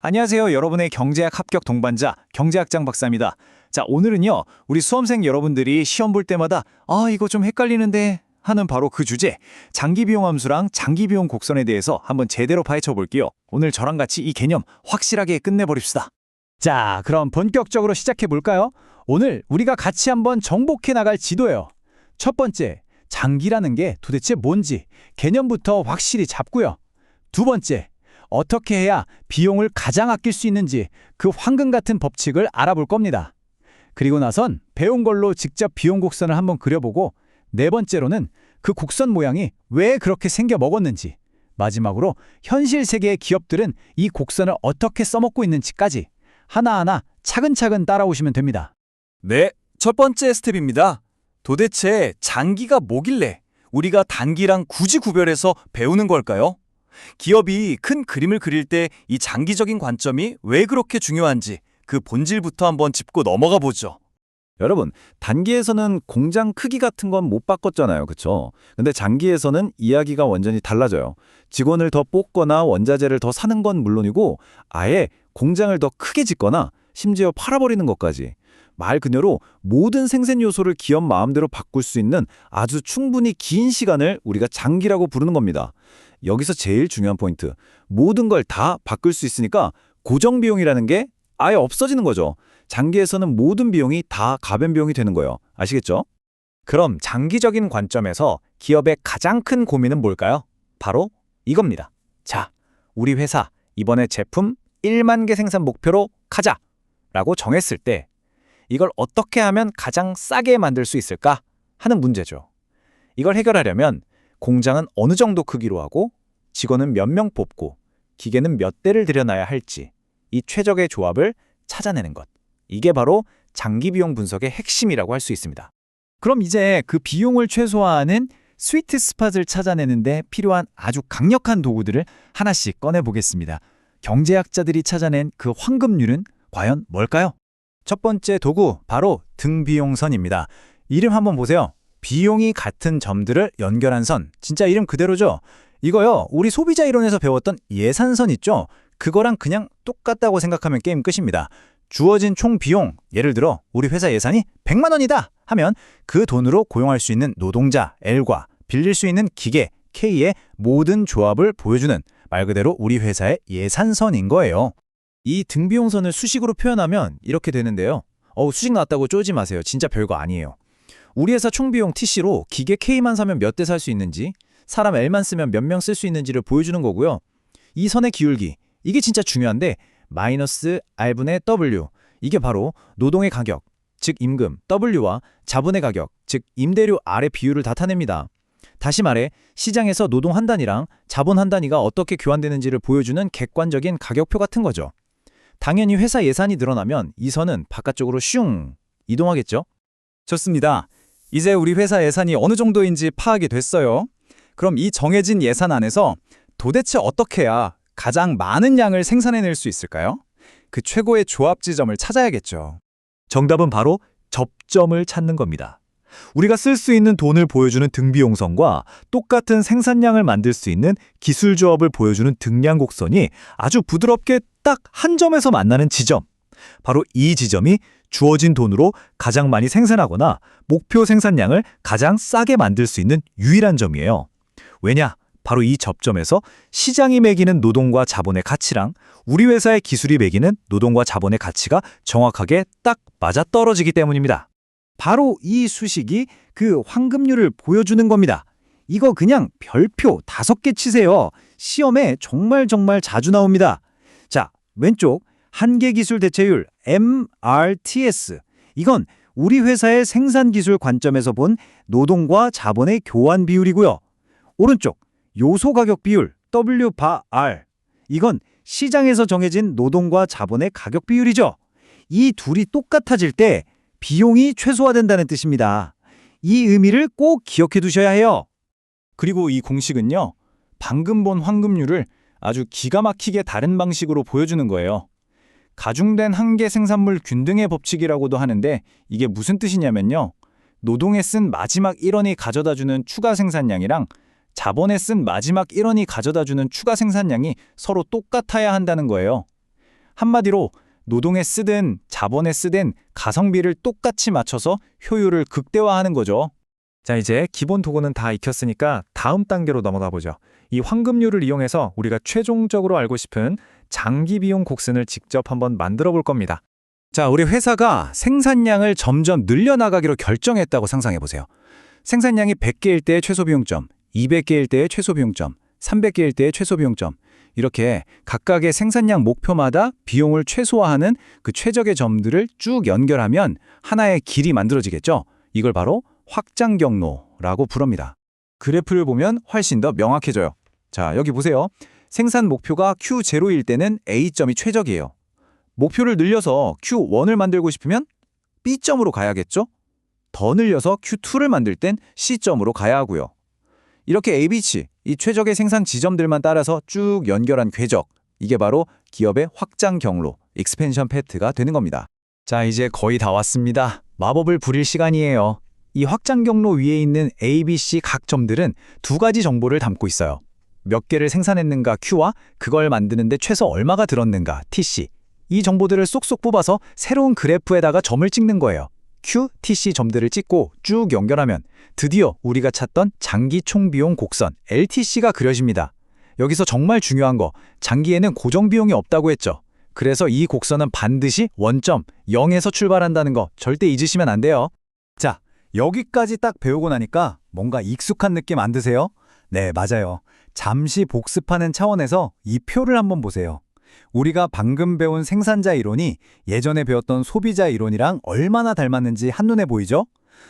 안녕하세요. 여러분의 경제학 합격 동반자 경제학장 박사입니다. 자, 오늘은요. 우리 수험생 여러분들이 시험 볼 때마다 이거 좀 헷갈리는데 하는 바로 그 주제, 장기비용 함수랑 장기비용 곡선에 대해서 한번 제대로 파헤쳐 볼게요. 오늘 저랑 같이 이 개념 확실하게 끝내버립시다. 자, 그럼 본격적으로 시작해 볼까요? 오늘 우리가 같이 한번 정복해 나갈 지도예요. 첫 번째, 장기라는 게 도대체 뭔지 개념부터 확실히 잡고요. 두 번째, 어떻게 해야 비용을 가장 아낄 수 있는지 그 황금 같은 법칙을 알아볼 겁니다. 그리고 나선 배운 걸로 직접 비용 곡선을 한번 그려보고 네 번째로는 그 곡선 모양이 왜 그렇게 생겨 먹었는지, 마지막으로 현실 세계의 기업들은 이 곡선을 어떻게 써먹고 있는지까지 하나하나 차근차근 따라오시면 됩니다. 네, 첫 번째 스텝입니다. 도대체 장기가 뭐길래 우리가 단기랑 굳이 구별해서 배우는 걸까요? 기업이 큰 그림을 그릴 때 이 장기적인 관점이 왜 그렇게 중요한지 그 본질부터 한번 짚고 넘어가 보죠. 여러분, 단기에서는 공장 크기 같은 건 못 바꿨잖아요. 그쵸? 근데 장기에서는 이야기가 완전히 달라져요. 직원을 더 뽑거나 원자재를 더 사는 건 물론이고 아예 공장을 더 크게 짓거나 심지어 팔아버리는 것까지. 말 그대로 모든 생산 요소를 기업 마음대로 바꿀 수 있는 아주 충분히 긴 시간을 우리가 장기라고 부르는 겁니다. 여기서 제일 중요한 포인트, 모든 걸 다 바꿀 수 있으니까 고정 비용이라는 게 아예 없어지는 거죠. 장기에서는 모든 비용이 다 가변 비용이 되는 거예요. 아시겠죠? 그럼 장기적인 관점에서 기업의 가장 큰 고민은 뭘까요? 바로 이겁니다. 자, 우리 회사 이번에 제품 1만 개 생산 목표로 가자라고 정했을 때 이걸 어떻게 하면 가장 싸게 만들 수 있을까 하는 문제죠. 이걸 해결하려면 공장은 어느 정도 크기로 하고 직원은 몇 명 뽑고 기계는 몇 대를 들여놔야 할지 이 최적의 조합을 찾아내는 것. 이게 바로 장기 비용 분석의 핵심이라고 할 수 있습니다. 그럼 이제 그 비용을 최소화하는 스위트 스팟을 찾아내는데 필요한 아주 강력한 도구들을 하나씩 꺼내보겠습니다. 경제학자들이 찾아낸 그 황금률은 과연 뭘까요? 첫 번째 도구, 바로 등비용선입니다. 이름 한번 보세요. 비용이 같은 점들을 연결한 선, 진짜 이름 그대로죠? 이거요, 우리 소비자 이론에서 배웠던 예산선 있죠? 그거랑 그냥 똑같다고 생각하면 게임 끝입니다. 주어진 총 비용, 예를 들어 우리 회사 예산이 100만 원이다 하면 그 돈으로 고용할 수 있는 노동자 L과 빌릴 수 있는 기계 K의 모든 조합을 보여주는 말 그대로 우리 회사의 예산선인 거예요. 이 등비용선을 수식으로 표현하면 이렇게 되는데요. 수식 나왔다고 쪼지 마세요. 진짜 별거 아니에요. 우리 회사 총비용 TC로 기계 K만 사면 몇 대 살 수 있는지, 사람 L만 쓰면 몇 명 쓸 수 있는지를 보여주는 거고요. 이 선의 기울기, 이게 진짜 중요한데 마이너스 R분의 W, 이게 바로 노동의 가격, 즉 임금 W와 자본의 가격, 즉 임대료 R의 비율을 나타냅니다. 다시 말해 시장에서 노동 한 단위랑 자본 한 단위가 어떻게 교환되는지를 보여주는 객관적인 가격표 같은 거죠. 당연히 회사 예산이 늘어나면 이 선은 바깥쪽으로 슝 이동하겠죠? 좋습니다. 이제 우리 회사 예산이 어느 정도인지 파악이 됐어요. 그럼 이 정해진 예산 안에서 도대체 어떻게 해야 가장 많은 양을 생산해낼 수 있을까요? 그 최고의 조합 지점을 찾아야겠죠. 정답은 바로 접점을 찾는 겁니다. 우리가 쓸 수 있는 돈을 보여주는 등비용선과 똑같은 생산량을 만들 수 있는 기술 조합을 보여주는 등량 곡선이 아주 부드럽게 딱 한 점에서 만나는 지점. 바로 이 지점이 주어진 돈으로 가장 많이 생산하거나 목표 생산량을 가장 싸게 만들 수 있는 유일한 점이에요. 왜냐? 바로 이 접점에서 시장이 매기는 노동과 자본의 가치랑 우리 회사의 기술이 매기는 노동과 자본의 가치가 정확하게 딱 맞아떨어지기 때문입니다. 바로 이 수식이 그 황금률을 보여주는 겁니다. 이거 그냥 별표 5개 치세요. 시험에 정말 자주 나옵니다. 자, 왼쪽 한계기술 대체율 MRTS. 이건 우리 회사의 생산기술 관점에서 본 노동과 자본의 교환 비율이고요. 오른쪽 요소 가격 비율 W/R. 이건 시장에서 정해진 노동과 자본의 가격 비율이죠. 이 둘이 똑같아질 때 비용이 최소화된다는 뜻입니다. 이 의미를 꼭 기억해 두셔야 해요. 그리고 이 공식은요, 방금 본 황금률을 아주 기가 막히게 다른 방식으로 보여주는 거예요. 가중된 한계 생산물 균등의 법칙이라고도 하는데 이게 무슨 뜻이냐면요. 노동에 쓴 마지막 1원이 가져다주는 추가 생산량이랑 자본에 쓴 마지막 1원이 가져다주는 추가 생산량이 서로 똑같아야 한다는 거예요. 한마디로 노동에 쓰든 자본에 쓰든 가성비를 똑같이 맞춰서 효율을 극대화하는 거죠. 자, 이제 기본 도구는 다 익혔으니까 다음 단계로 넘어가 보죠. 이 황금률을 이용해서 우리가 최종적으로 알고 싶은 장기 비용 곡선을 직접 한번 만들어 볼 겁니다. 자, 우리 회사가 생산량을 점점 늘려나가기로 결정했다고 상상해 보세요. 생산량이 100개일 때의 최소 비용점, 200개일 때의 최소 비용점, 300개일 때의 최소 비용점, 이렇게 각각의 생산량 목표마다 비용을 최소화하는 그 최적의 점들을 쭉 연결하면 하나의 길이 만들어지겠죠. 이걸 바로 확장 경로라고 부릅니다. 그래프를 보면 훨씬 더 명확해져요. 자, 여기 보세요. 생산 목표가 Q0일 때는 A점이 최적이에요. 목표를 늘려서 Q1을 만들고 싶으면 B점으로 가야겠죠? 더 늘려서 Q2를 만들 땐 C점으로 가야 하고요. 이렇게 ABC, 이 최적의 생산 지점들만 따라서 쭉 연결한 궤적, 이게 바로 기업의 확장 경로, 익스펜션 패트가 되는 겁니다. 자, 이제 거의 다 왔습니다. 마법을 부릴 시간이에요. 이 확장 경로 위에 있는 A, B, C 각 점들은 두 가지 정보를 담고 있어요. 몇 개를 생산했는가 Q와 그걸 만드는데 최소 얼마가 들었는가 TC. 이 정보들을 쏙쏙 뽑아서 새로운 그래프에다가 점을 찍는 거예요. Q, TC 점들을 찍고 쭉 연결하면 드디어 우리가 찾던 장기 총비용 곡선 LTC가 그려집니다. 여기서 정말 중요한 거, 장기에는 고정 비용이 없다고 했죠. 그래서 이 곡선은 반드시 원점 0에서 출발한다는 거 절대 잊으시면 안 돼요. 자, 여기까지 딱 배우고 나니까 뭔가 익숙한 느낌 안 드세요? 네, 맞아요. 잠시 복습하는 차원에서 이 표를 한번 보세요. 우리가 방금 배운 생산자 이론이 예전에 배웠던 소비자 이론이랑 얼마나 닮았는지 한눈에 보이죠?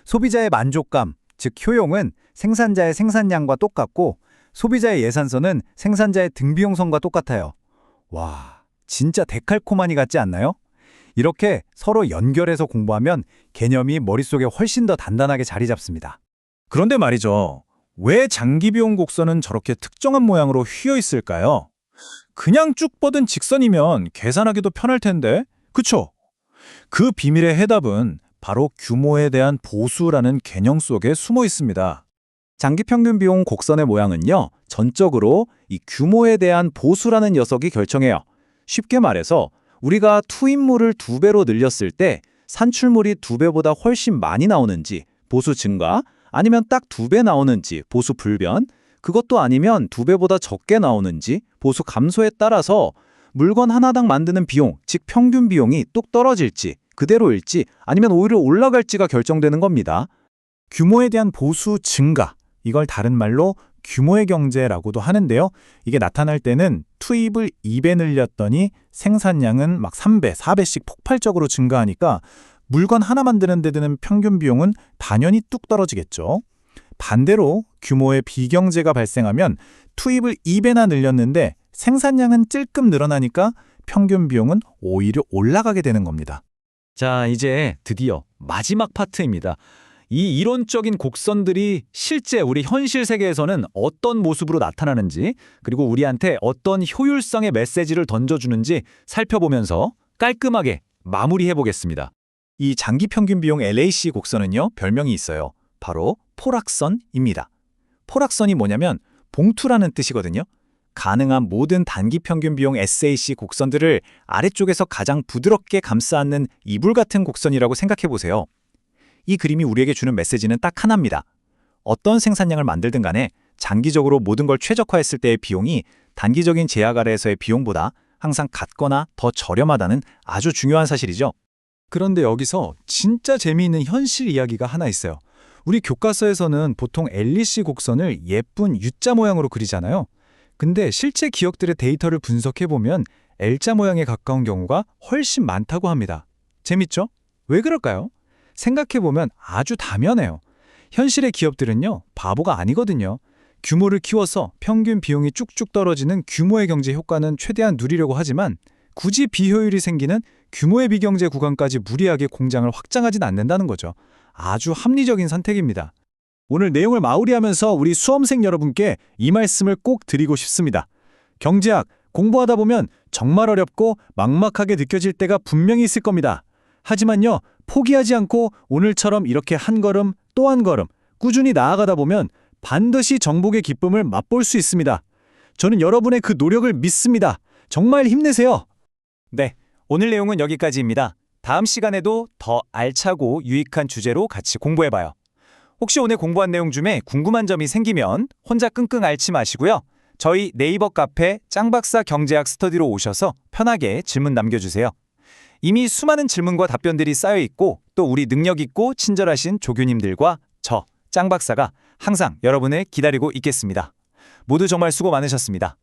소비자의 만족감, 즉 효용은 생산자의 생산량과 똑같고 소비자의 예산선은 생산자의 등비용선과 똑같아요. 와, 진짜 데칼코마니 같지 않나요? 이렇게 서로 연결해서 공부하면 개념이 머릿속에 훨씬 더 단단하게 자리 잡습니다. 그런데 말이죠. 왜 장기 비용 곡선은 저렇게 특정한 모양으로 휘어 있을까요? 그냥 쭉 뻗은 직선이면 계산하기도 편할 텐데, 그쵸? 그 비밀의 해답은 바로 규모에 대한 보수라는 개념 속에 숨어 있습니다. 장기 평균 비용 곡선의 모양은요, 전적으로 이 규모에 대한 보수라는 녀석이 결정해요. 쉽게 말해서 우리가 투입물을 2배로 늘렸을 때 산출물이 2배보다 훨씬 많이 나오는지 보수 증가, 아니면 딱 2배 나오는지 보수 불변, 그것도 아니면 2배보다 적게 나오는지 보수 감소에 따라서 물건 하나당 만드는 비용, 즉 평균 비용이 뚝 떨어질지, 그대로일지, 아니면 오히려 올라갈지가 결정되는 겁니다. 규모에 대한 보수 증가, 이걸 다른 말로 규모의 경제라고도 하는데요. 이게 나타날 때는 투입을 2배 늘렸더니 생산량은 막 3배, 4배씩 폭발적으로 증가하니까 물건 하나 만드는 데 드는 평균 비용은 당연히 뚝 떨어지겠죠. 반대로 규모의 비경제가 발생하면 투입을 2배나 늘렸는데 생산량은 찔끔 늘어나니까 평균 비용은 오히려 올라가게 되는 겁니다. 자, 이제 드디어 마지막 파트입니다. 이 이론적인 곡선들이 실제 우리 현실 세계에서는 어떤 모습으로 나타나는지, 그리고 우리한테 어떤 효율성의 메시지를 던져주는지 살펴보면서 깔끔하게 마무리해 보겠습니다. 이 장기 평균 비용 LAC 곡선은요, 별명이 있어요. 바로 포락선입니다. 포락선이 뭐냐면 봉투라는 뜻이거든요. 가능한 모든 단기 평균 비용 SAC 곡선들을 아래쪽에서 가장 부드럽게 감싸 안는 이불 같은 곡선이라고 생각해 보세요. 이 그림이 우리에게 주는 메시지는 딱 하나입니다. 어떤 생산량을 만들든 간에 장기적으로 모든 걸 최적화했을 때의 비용이 단기적인 제약 아래에서의 비용보다 항상 같거나 더 저렴하다는 아주 중요한 사실이죠. 그런데 여기서 진짜 재미있는 현실 이야기가 하나 있어요. 우리 교과서에서는 보통 LEC 곡선을 예쁜 U자 모양으로 그리잖아요. 근데 실제 기업들의 데이터를 분석해보면 L자 모양에 가까운 경우가 훨씬 많다고 합니다. 재밌죠? 왜 그럴까요? 생각해보면 아주 당연해요. 현실의 기업들은요, 바보가 아니거든요. 규모를 키워서 평균 비용이 쭉쭉 떨어지는 규모의 경제 효과는 최대한 누리려고 하지만 굳이 비효율이 생기는 규모의 비경제 구간까지 무리하게 공장을 확장하진 않는다는 거죠. 아주 합리적인 선택입니다. 오늘 내용을 마무리하면서 우리 수험생 여러분께 이 말씀을 꼭 드리고 싶습니다. 경제학 공부하다 보면 정말 어렵고 막막하게 느껴질 때가 분명히 있을 겁니다. 하지만요, 포기하지 않고 오늘처럼 이렇게 한 걸음 또 한 걸음 꾸준히 나아가다 보면 반드시 정복의 기쁨을 맛볼 수 있습니다. 저는 여러분의 그 노력을 믿습니다. 정말 힘내세요. 네, 오늘 내용은 여기까지입니다. 다음 시간에도 더 알차고 유익한 주제로 같이 공부해봐요. 혹시 오늘 공부한 내용 중에 궁금한 점이 생기면 혼자 끙끙 앓지 마시고요. 저희 네이버 카페 짱박사 경제학 스터디로 오셔서 편하게 질문 남겨주세요. 이미 수많은 질문과 답변들이 쌓여 있고 또 우리 능력 있고 친절하신 조교님들과 저 짱박사가 항상 여러분을 기다리고 있겠습니다. 모두 정말 수고 많으셨습니다.